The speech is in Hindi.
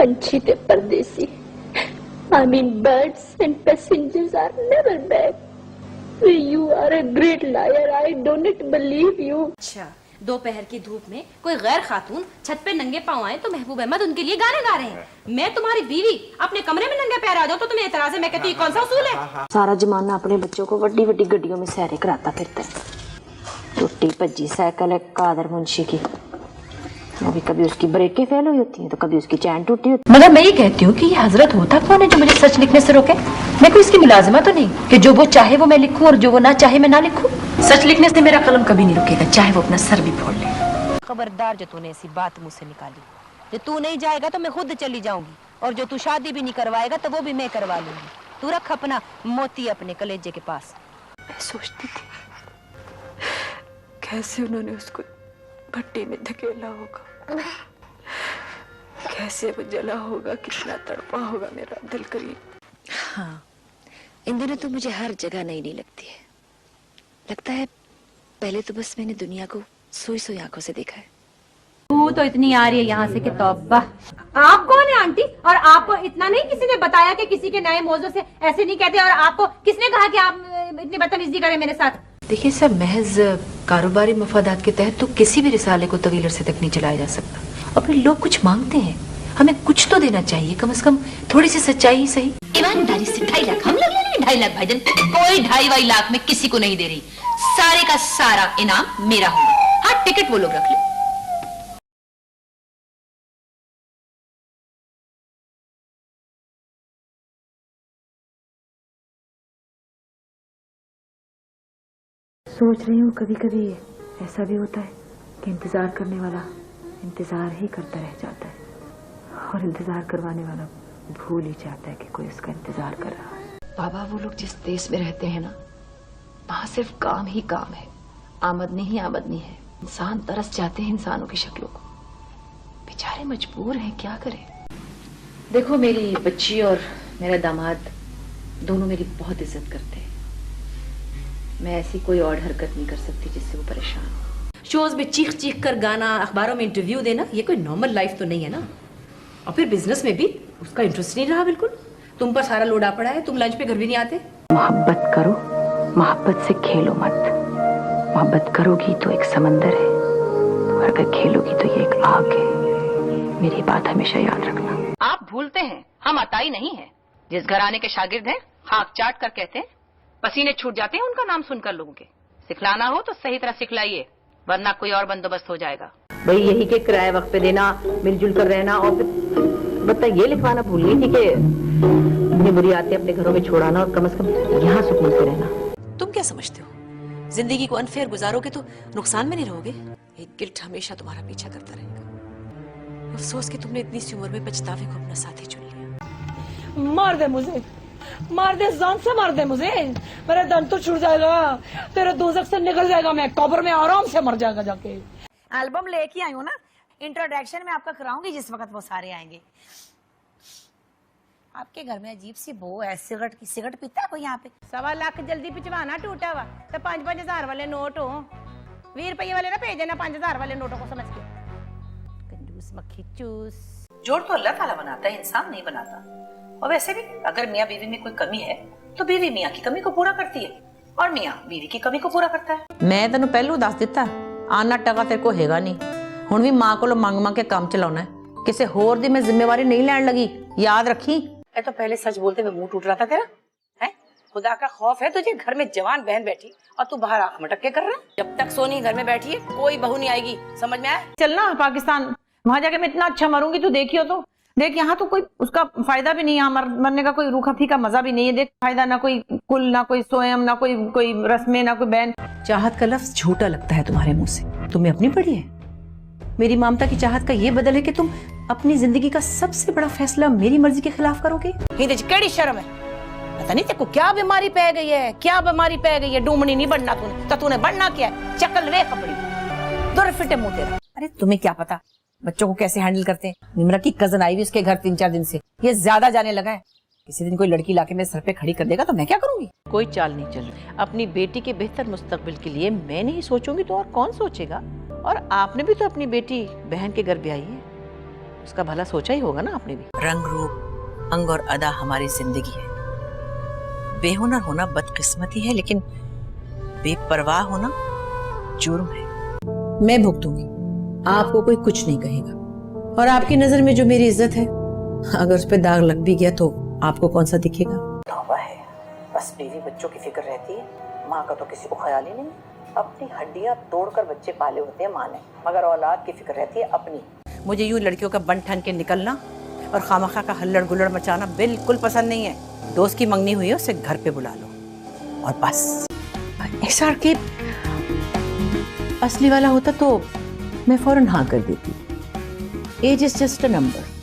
पंछी थे परदेसी। I mean birds and passengers are never back. You are a great liar. I don't believe you. अच्छा, दोपहर की धूप में कोई गैर खातून छत पे नंगे पाँव आए तो महबूब अहमद उनके लिए गाने गा रहे हैं। मैं तुम्हारी बीवी अपने कमरे में नंगे पैर आ जाओ तो तुम्हें एतराज है? मैं कहती हूँ कौन सा उसूल है? सारा जमाना अपने बच्चों को वड्डी वड्डी गड्डियों में सैरे कराता फिरता है। टूटी भज्जी साइकिल है कादर मुंशी की, अभी कभी उसकी ब्रेकें फेल हुई होती हैं तो कभी उसकी चैन टूटी होती है। मगर मैं ये कहती हूँ कि ये हजरत होता कौन है जो मुझे सच लिखने से रोके? मैं कोई इसकी मुलाजिमा तो नहीं कि जो वो चाहे वो मैं लिखूं और जो वो ना चाहे मैं ना लिखूं। सच लिखने से मेरा कलम कभी नहीं रुकेगा, चाहे वो अपना सर भी फोड़ ले। खबरदार जो तूने ऐसी बात मुझ से निकाली, जो तू नहीं जाएगा तो मैं खुद चली जाऊंगी, और जो तू शादी भी नहीं करवाएगा तो वो भी मैं करवा लूंगी। तू रख अपना मोती अपने कलेजे के पास। मैं सोचती थी कैसे उन्होंने उसको भट्टी में धकेला होगा, कैसे वो जला होगा, कितना तड़पा होगा मेरा दिल करीब। हाँ, इन दिनों तो मुझे हर जगह नई नहीं लगती है। लगता है पहले तो बस मैंने दुनिया को सोई सोई आंखों से देखा है। तू तो इतनी आ रही है यहाँ से कि तौबा। आप कौन है आंटी? और आपको इतना नहीं किसी ने बताया कि किसी के नए मौजू से ऐसे नहीं कहते? और आपको किसने कहा कि आप इतनी बदतमीजी करें मेरे साथ? देखिए सर, महज कारोबारी मफादात के तहत तो किसी भी रिसाले को तवील अरसे तक नहीं चलाया जा सकता। और फिर लोग कुछ मांगते हैं, हमें कुछ तो देना चाहिए, कम से कम थोड़ी सी सच्चाई ही सही। ईमानदारी से 2.5 लाख हम लोग ले रहे हैं। 2.5 लाख भाईजान, कोई 2.5 लाख में किसी को नहीं दे रही। सारे का सारा इनाम मेरा होगा। हाँ, टिकट वो लोग रख ले। सोच रही हूँ कभी कभी ऐसा भी होता है कि इंतजार करने वाला इंतजार ही करता रह जाता है और इंतजार करवाने वाला भूल ही जाता है कि कोई उसका इंतजार कर रहा है। बाबा, वो लोग जिस देश में रहते हैं ना, वहाँ सिर्फ काम ही काम है, आमदनी ही आमदनी है। इंसान तरस जाते हैं इंसानों की शक्लों को, बेचारे मजबूर हैं, क्या करें। देखो, मेरी बच्ची और मेरा दामाद दोनों मेरी बहुत इज्जत करते हैं। मैं ऐसी कोई और हरकत नहीं कर सकती जिससे वो परेशान हो। शोज में चीख चीख कर गाना, अखबारों में इंटरव्यू देना, ये कोई नॉर्मल लाइफ तो नहीं है ना। और फिर बिजनेस में भी उसका इंटरेस्ट नहीं रहा बिल्कुल। तुम पर सारा लोड आ पड़ा है, तुम लंच पे घर भी नहीं आते। मोहब्बत करो, मोहब्बत से खेलो मत। मोहब्बत करोगी तो एक समंदर है, और अगर खेलोगी तो ये एक आग है। मेरी बात हमेशा याद रखना। आप भूलते हैं हम अताई नहीं है। जिस घराने के शागिर्द हैं, खाक चाट कर कहते हैं, पसीने छूट जाते हैं उनका नाम सुनकर लोगों के। सिखलाना हो तो सही तरह सिखलाइए, वरना कोई और बंदोबस्त हो जाएगा। भाई यही के किराए वक्त पे देना, मिलजुल कर रहना, और फिर बता ये लिखवाना भूल गई थी कि अपनी बुरी आदतें अपने घरों में छोड़ाना और कम से कम यहाँ सुकून से रहना। तुम क्या समझते हो, जिंदगी को अनफेयर गुजारोगे तो नुकसान में नहीं रहोगे? एक गिल्ट हमेशा तुम्हारा पीछा करता रहेगा। अफसोस कि तुमने इतनी सी उम्र में पछतावे को अपना साथी चुन लिया। मार दे मुझे, मार दे, जान से मार दे मुझे। मेरा दम तो छूट जाएगा, तेरे दोजख से निकल जाएगा, मैं कब्र में आराम से मर जाएगा जाके। एल्बम लेके आई हूँ ना, इंट्रोडक्शन में आपका कराऊंगी जिस वक्त वो सारे आएंगे। आपके घर में अजीब सी बो है, सिगरेट की। सिगरेट पीता है कोई यहाँ पे? 1.25 लाख जल्दी पिछवाना टूटा हुआ तो 5-5 हजार वाले नोट हो। 20 रुपये वाले ना भेज देना, 5 हजार वाले नोटों को समझ के। कंजूस मक्खी चूस। जोड़ तो अल्लाह ताला बनाता है, इंसान नहीं बनाता। और वैसे भी अगर मियाँ बीवी में कोई कमी है तो बीवी मियाँ की कमी को पूरा करती है, और मियाँ बीवी की कमी को पूरा करता है। मैं तेन पहलू दस दिता, आना टका तेरे को हैगा नहीं। हुण भी मां को मंग मंग के काम चलाना है, किसी होर दी मैं जिम्मेवारी नहीं लैन लगी, याद रखी। ये तो पहले सच बोलते हुए मुंह टूट रहा था तेरा, है? खुदा का खौफ है तुझे? घर में जवान बहन बैठी और तू बाहर आंख मटक के कर रहा है। जब तक सोनी घर में बैठी है कोई बहू नहीं आएगी, समझ में आया? चलना पाकिस्तान, वहां जाके मैं इतना अच्छा मरूंगी, तू देखियो तो। देख यहाँ तो कोई उसका फायदा भी नहीं है, मरने का कोई रूखा फीका मजा भी नहीं है। देख फायदा ना कोई कुल, ना कोई स्वयं, ना कोई रस्में, ना कोई बहन। चाहत का लफ्ज झूठा लगता है तुम्हारे मुंह से, तुम्हें अपनी पड़ी है। मेरी ममता की चाहत का ये बदल है कि तुम अपनी जिंदगी का सबसे बड़ा फैसला मेरी मर्जी के खिलाफ करोगे। केड़ी शर्म है? पता नहीं तेरे को क्या बीमारी पै गई है, क्या बीमारी पै गई है। डूमनी नहीं बनना तूने, तो तूने बनना क्या है? चकल वे कपड़ी, दुर फिटे मुंह तेरा। अरे तुम्हें क्या पता बच्चों को कैसे हैंडल करते हैं। निमरा की कजन आई हुई उसके घर 3-4 दिन से, ये ज्यादा जाने लगा है। किसी दिन कोई लड़की लाके मेरे सर पे खड़ी कर देगा तो मैं क्या करूंगी? कोई चाल नहीं चल रही। अपनी बेटी के बेहतर मुस्तकबिल के लिए मैं नहीं सोचूंगी तो और कौन सोचेगा? और आपने भी तो अपनी बेटी बहन के घर ब्याही है, उसका भला सोचा ही होगा ना आपने भी। रंग रूप, अंग और अदा हमारी जिंदगी है। बेहुनर होना बदकिस्मती है, लेकिन बेपरवाह होना जुर्म है। मैं भुगतूंगी, आपको कोई कुछ नहीं कहेगा। और आपकी नजर में जो मेरी इज्जत है, अगर उस पर दाग लग भी गया तो आपको कौन सा दिखेगा। तौबा है, बस बीवी बच्चों की फिक्र रहती है, माँ का तो किसी को ख्याल ही नहीं। अपनी हड्डियां तोड़कर बच्चे पाले होते हैं माँ ने, मगर औलाद की फिक्र रहती है अपनी। मुझे यूं लड़कियों का बन ठन के निकलना और खामखा का हल्लड़ गुल्लड़ मचाना बिल्कुल पसंद नहीं है। दोस्त की मंगनी हुई है, उसे घर पे बुला लो और बस। एसआर के असली वाला होता तो मैं फौरन हाँ कर देती। Age is just a number.